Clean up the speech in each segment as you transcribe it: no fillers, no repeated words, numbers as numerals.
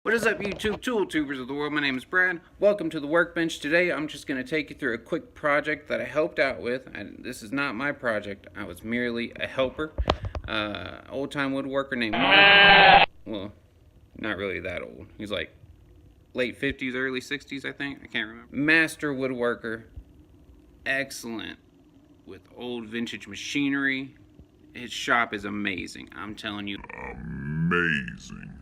What is up, YouTube tool tubers of the world? My name is Brad. Welcome to the workbench. Today I'm just going to take you through a quick project that I helped out with. This is not my project. I was merely a helper. Old-time woodworker named Mark. Well, not really that old. He's like late 50s, early 60s, I think. I can't remember. Master woodworker. Excellent with old vintage machinery. His shop is amazing. I'm telling you. Amazing.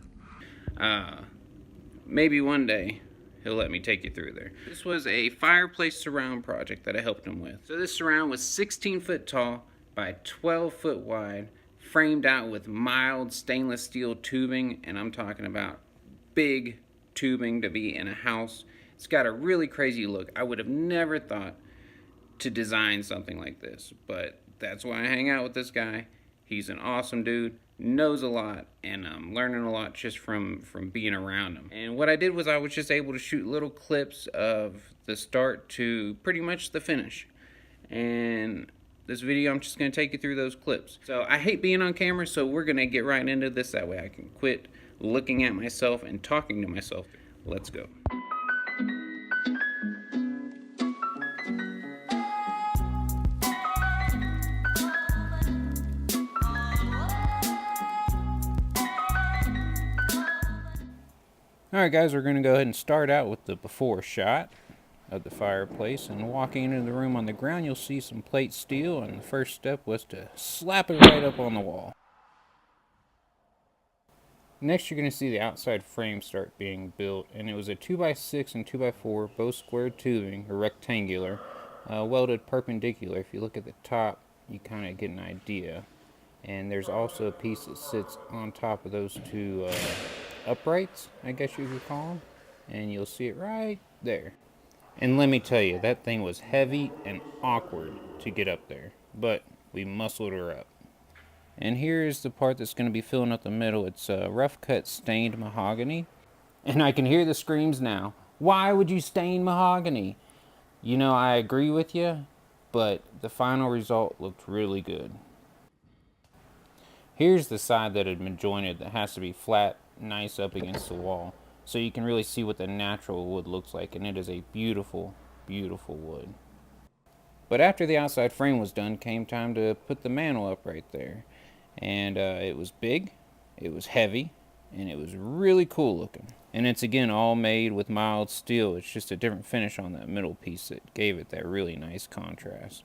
Maybe one day he'll let me take you through there. This was a fireplace surround project that I helped him with. So this surround was 16 foot tall by 12 foot wide, framed out with mild stainless steel tubing, and I'm talking about big tubing to be in a house. It's got a really crazy look. I would have never thought to design something like this, but that's why I hang out with this guy. He's an awesome dude, knows a lot, and I'm learning a lot just from being around him. And what I did was I was just able to shoot little clips of the start to pretty much the finish. And this video, I'm just going to take you through those clips. So I hate being on camera, so we're going to get right into this. That way I can quit looking at myself and talking to myself. Let's go. Alright guys, we're going to go ahead and start out with the before shot of the fireplace, and walking into the room on the ground you'll see some plate steel, and the first step was to slap it right up on the wall. Next you're going to see the outside frame start being built, and it was a 2x6 and 2x4, both square tubing, or rectangular, welded perpendicular. If you look at the top you kind of get an idea, and there's also a piece that sits on top of those two uprights, I guess you could call them, and you'll see it right there. And let me tell you, that thing was heavy and awkward to get up there, but we muscled her up. And here's the part that's going to be filling up the middle. It's rough cut stained mahogany, and I can hear the screams now. Why would you stain mahogany? You know, I agree with you, but the final result looked really good. Here's the side that had been jointed that has to be flat, nice up against the wall, so you can really see what the natural wood looks like, and it is a beautiful, beautiful wood. But after the outside frame was done, came time to put the mantel up right there, and it was big, it was heavy, and it was really cool looking. And it's again all made with mild steel. It's just a different finish on that middle piece that gave it that really nice contrast.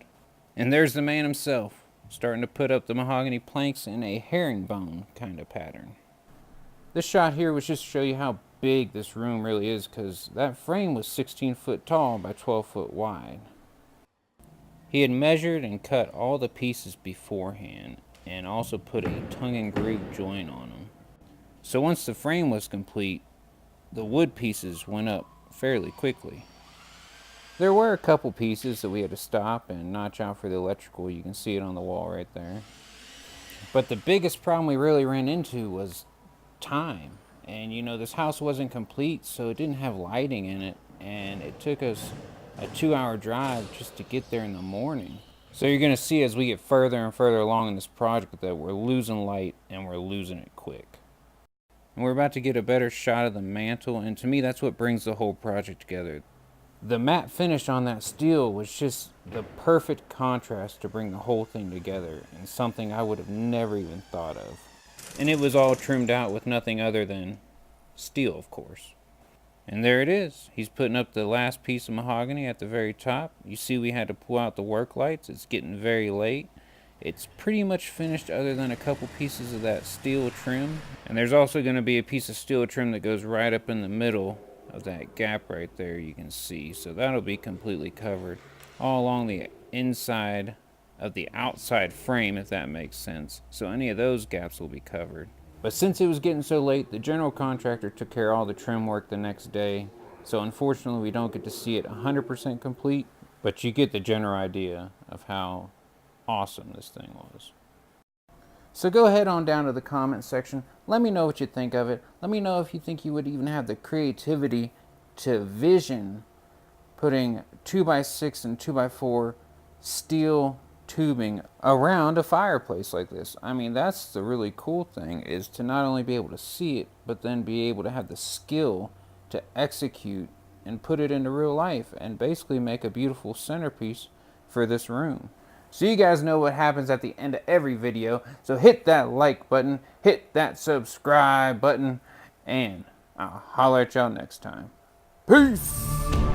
And there's the man himself, starting to put up the mahogany planks in a herringbone kind of pattern. This shot here was just to show you how big this room really is, because that frame was 16 foot tall by 12 foot wide. He had measured and cut all the pieces beforehand, and also put a tongue and groove joint on them. So once the frame was complete, the wood pieces went up fairly quickly. There were a couple pieces that we had to stop and notch out for the electrical. You can see it on the wall right there. But the biggest problem we really ran into was time. And you know, this house wasn't complete, so it didn't have lighting in it, and it took us a 2-hour drive just to get there in the morning. So you're going to see as we get further and further along in this project that we're losing light, and we're losing it quick. And we're about to get a better shot of the mantle, and to me that's what brings the whole project together. The matte finish on that steel was just the perfect contrast to bring the whole thing together, and something I would have never even thought of. And it was all trimmed out with nothing other than steel, of course. And there it is. He's putting up the last piece of mahogany at the very top. You see we had to pull out the work lights. It's getting very late. It's pretty much finished other than a couple pieces of that steel trim. And there's also going to be a piece of steel trim that goes right up in the middle of that gap right there, you can see. So that'll be completely covered all along the inside of the outside frame, if that makes sense. So any of those gaps will be covered. But since it was getting so late, the general contractor took care of all the trim work the next day. So unfortunately we don't get to see it 100% complete, but you get the general idea of how awesome this thing was. So go ahead on down to the comment section. Let me know what you think of it. Let me know if you think you would even have the creativity to vision putting 2x6 and 2x4 steel tubing around a fireplace like this. I mean, that's the really cool thing, is to not only be able to see it, but then be able to have the skill to execute and put it into real life and basically make a beautiful centerpiece for this room. So you guys know what happens at the end of every video. So hit that like button, hit that subscribe button, and I'll holler at y'all next time. Peace!